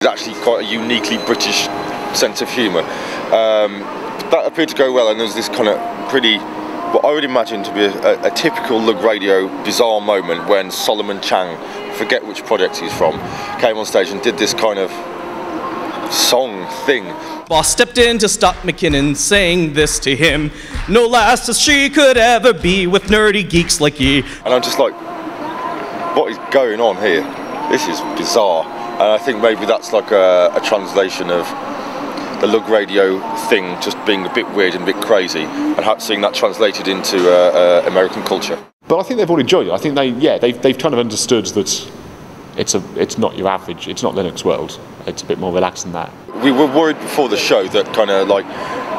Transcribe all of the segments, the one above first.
actually quite a uniquely British sense of humour. That appeared to go well, and there was this kind of pretty, what I would imagine to be a typical LugRadio bizarre moment when Solomon Chang, forget which project he's from, came on stage and did this kind of song thing. Boss stepped in to stop McKinnon, saying this to him: "No lass as she could ever be with nerdy geeks like ye." And I'm just like, what is going on here? This is bizarre. And I think maybe that's like a translation of the LugRadio thing just being a bit weird and a bit crazy, and seeing that translated into American culture. But I think they've all enjoyed it. I think they've kind of understood that it's not your average, it's not Linux World. It's a bit more relaxed than that. We were worried before the show that kind of like,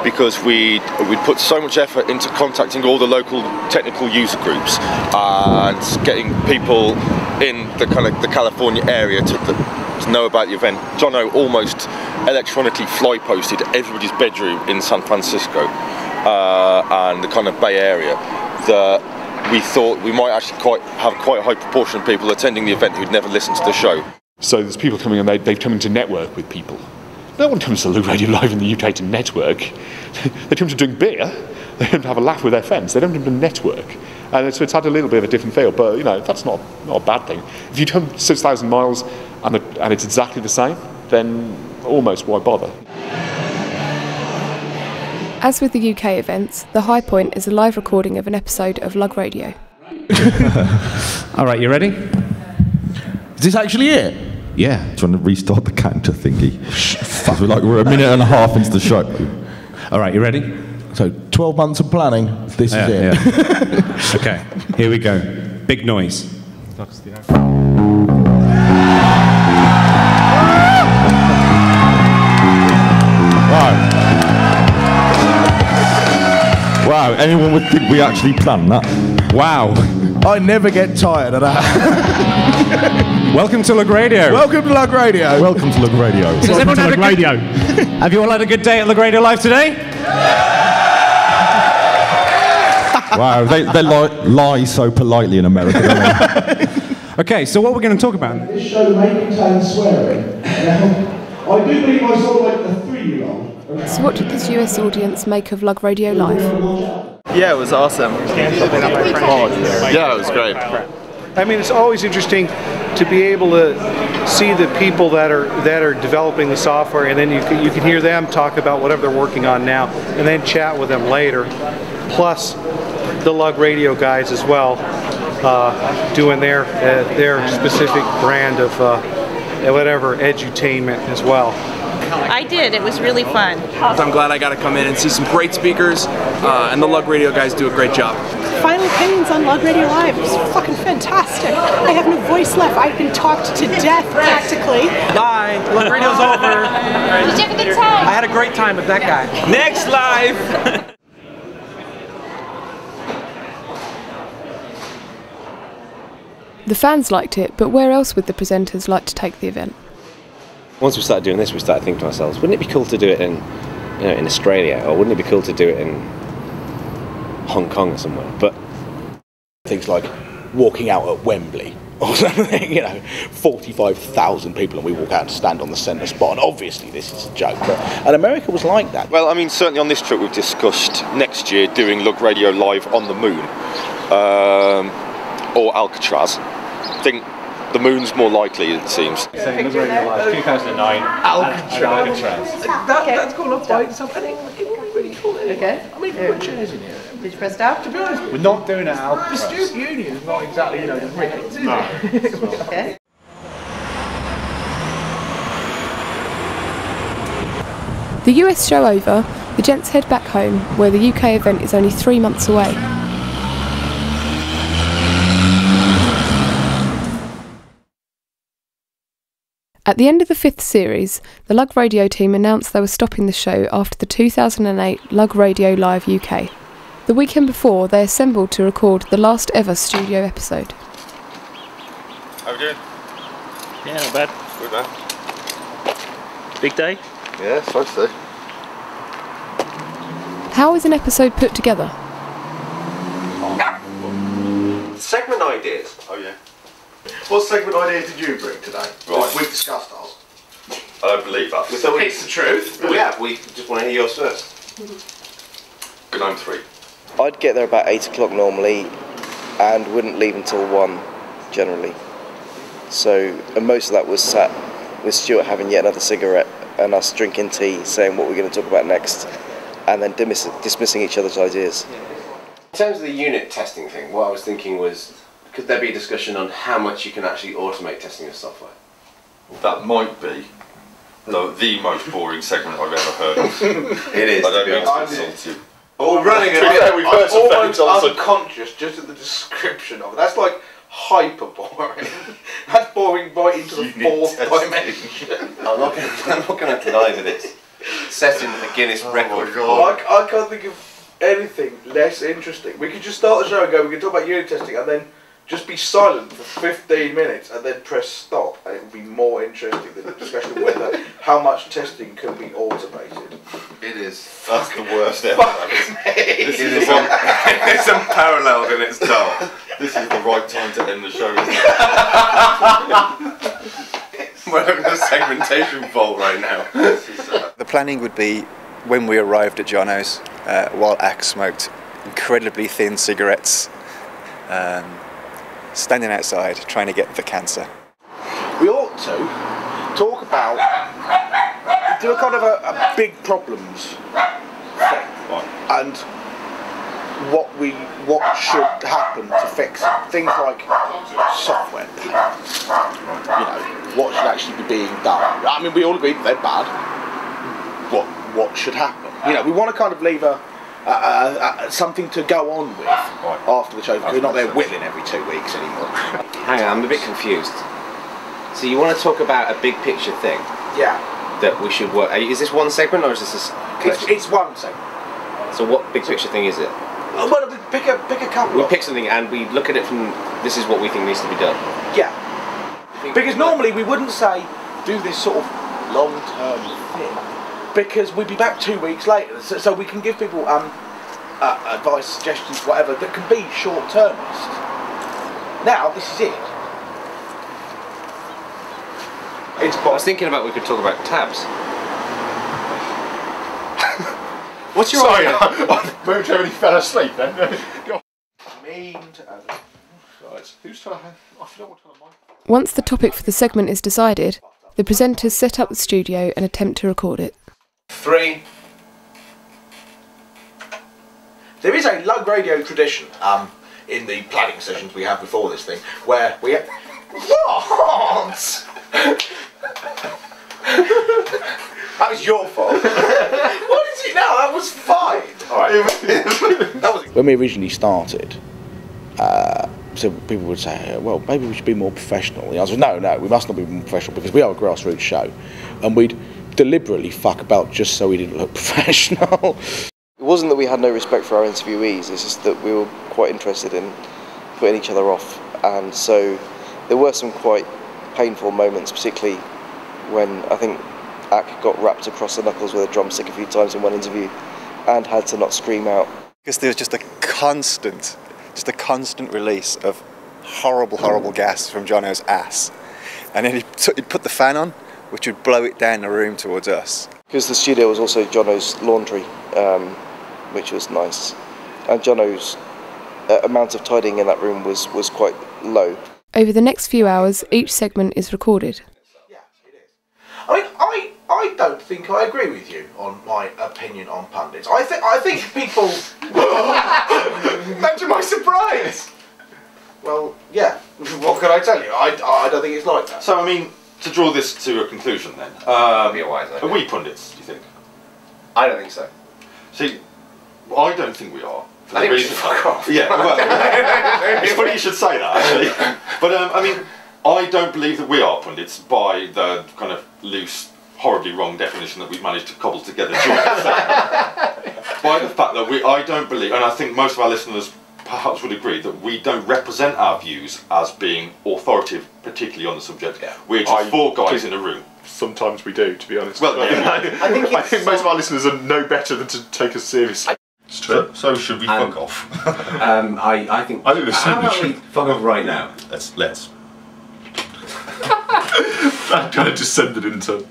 because we'd put so much effort into contacting all the local technical user groups and getting people in the kind of the California area to know about the event. Jono almost electronically fly posted everybody's bedroom in San Francisco and the kind of Bay Area, that we thought we might actually have quite a high proportion of people attending the event who'd never listened to the show. So there's people coming and they've come in to network with people. No one comes to LugRadio Live in the UK to network. They come to drink beer, they come to have a laugh with their friends, they don't come to network. And so it's had a little bit of a different feel, but you know, that's not a bad thing. If you come 6,000 miles and it's exactly the same, then almost why bother? As with the UK events, the high point is a live recording of an episode of LugRadio. All right, you ready? Is this actually it? Yeah. Trying to restart the counter thingy. We're a minute and a half into the show. All right, you ready? So 12 months of planning, this is it. Yeah. Okay, here we go. Big noise. Wow, anyone would think we actually planned that. Wow. I never get tired of that. Welcome to LugRadio. Welcome to LugRadio. Welcome to LugRadio. Does everyone have LugRadio? Have you all had a good day at LugRadio Live today? Wow, they lie so politely in America, don't they? Okay, so what we're going to talk about. This show may contain swearing. I do believe I saw like a 3-year-old. So what did this US audience make of LugRadio Live? Yeah, it was awesome. Yeah, it was great. I mean, it's always interesting to be able to see the people that are developing the software, and then you can hear them talk about whatever they're working on now, and then chat with them later. Plus, the LugRadio guys as well, doing their specific brand of whatever edutainment as well. I did. It was really fun. I'm glad I got to come in and see some great speakers, and the LugRadio guys do a great job. Final opinions on LugRadio Live. It was fucking fantastic. I have no voice left. I've been talked to death practically. Bye. LugRadio's over. Did you have a good time? I had a great time with that guy. Next live. The fans liked it, but where else would the presenters like to take the event? Once we started doing this, we started thinking to ourselves, wouldn't it be cool to do it in Australia, or wouldn't it be cool to do it in Hong Kong or somewhere? But things like walking out at Wembley or something, 45,000 people, and we walk out and stand on the centre spot, and obviously this is a joke, and America was like that. Well, I mean, certainly on this trip we've discussed next year doing LugRadio Live on the moon, or Alcatraz. I think the moon's more likely, it seems. So LugRadio Live 2009, Alcatraz. That's cool enough by itself. It would be really cool. Okay. I mean, put chairs in here. Did you press start? To be honest, we're not doing it at Alcatraz. The Student Union is not exactly, the Ritz, is it? Okay. The US show over, the gents head back home, where the UK event is only 3 months away. At the end of the 5th series, the LugRadio team announced they were stopping the show after the 2008 LugRadio Live UK. The weekend before, they assembled to record the last ever studio episode. How are we doing? Yeah, not bad. Good, man. Big day? Yeah, supposed to. How is an episode put together? Segment ideas. Oh yeah. What segment ideas did you bring today? Right. We've discussed ours. I don't believe that. So it's the truth. Yeah, we just want to hear yours first. Good night, 3. I'd get there about 8 o'clock normally and wouldn't leave until 1 generally. So, and most of that was sat with Stuart having yet another cigarette and us drinking tea, saying what we're going to talk about next, and then dismissing each other's ideas. In terms of the unit testing thing, what I was thinking was, could there be a discussion on how much you can actually automate testing of software? That might be the most boring segment I've ever heard of. It is. I don't mean to insult you. We're running a bit. I'm almost unconscious just at the description of it. That's like hyper boring. That's boring right into the 4th dimension. I'm not going to deny that it's set in the Guinness record. I can't think of anything less interesting. We could just start the show and go, we can talk about unit testing and then just be silent for 15 minutes and then press stop, and it would be more interesting than the discussion of whether how much testing can be automated. It is. That's the worst ever. This is it's unparalleled in its dull. This is the right time to end the show, isn't it? We're having a segmentation fault right now. The planning would be when we arrived at Jono's, while Axe smoked incredibly thin cigarettes, standing outside trying to get the cancer. We ought to talk about, do a kind of a big problems thing, and what should happen to fix it. Things like software patents, what should actually be being done. I mean, we all agree that they're bad. What should happen? We want to kind of leave something to go on with after the show, because we're not there whittling every 2 weeks anymore. Hang on, I'm a bit confused. So you want to talk about a big picture thing? Yeah. That we should work. Is this one segment or is this a... It's one segment. So what big picture thing is it? Well, we pick a couple. We pick something and we look at it from, this is what we think needs to be done. Yeah. Because normally we wouldn't say, do this sort of long-term thing, because we'd be back 2 weeks later, so we can give people advice, suggestions, whatever, that can be short-termist. Now, this is it. I was thinking about we could talk about tabs. What's your Sorry, I momentarily fell asleep then. Mean to Adam. Right, who's trying to have... I forgot what time am I? Once the topic for the segment is decided, the presenters set up the studio and attempt to record it. 3. There is a LugRadio tradition in the planning sessions we have before this thing, where we have... What? That was your fault. What did you know? That was fine. Alright. When we originally started, so people would say, well, maybe we should be more professional. The answer was, no, we must not be more professional, because we are a grassroots show. And we'd deliberately fuck about just so we didn't look professional. It wasn't that we had no respect for our interviewees, it's just that we were quite interested in putting each other off. And so there were some quite painful moments, particularly when I think Ak got wrapped across the knuckles with a drumstick a few times in one interview and had to not scream out. Because there was just a constant release of horrible gas from Jono's ass. And then he'd put the fan on, which would blow it down the room towards us. Because the studio was also Jono's laundry, which was nice. And Jono's amount of tidying in that room was quite low. Over the next few hours, each segment is recorded. Yeah, it is. I mean, I don't think I agree with you on my opinion on pundits. I think people... Imagine my surprise! Well, yeah. What can I tell you? I don't think it's like that. So, I mean, to draw this to a conclusion then, are we pundits, do you think? I don't think so. See, I don't think we are. I think we should fuck off. Yeah, well, it's funny you should say that, actually. But, I mean, I don't believe that we are pundits by the kind of loose, horribly wrong definition that we've managed to cobble together during the segment. By the fact that I don't believe, and I think most of our listeners perhaps would agree, that we don't represent our views as being authoritative, particularly on the subject. Yeah. We're just 4 guys in a room. Sometimes we do, to be honest. Well, I think most of our listeners are no better than to take us seriously. It's true. So should we fuck off? I think how about we fuck off right now? Let's. That kind of descended into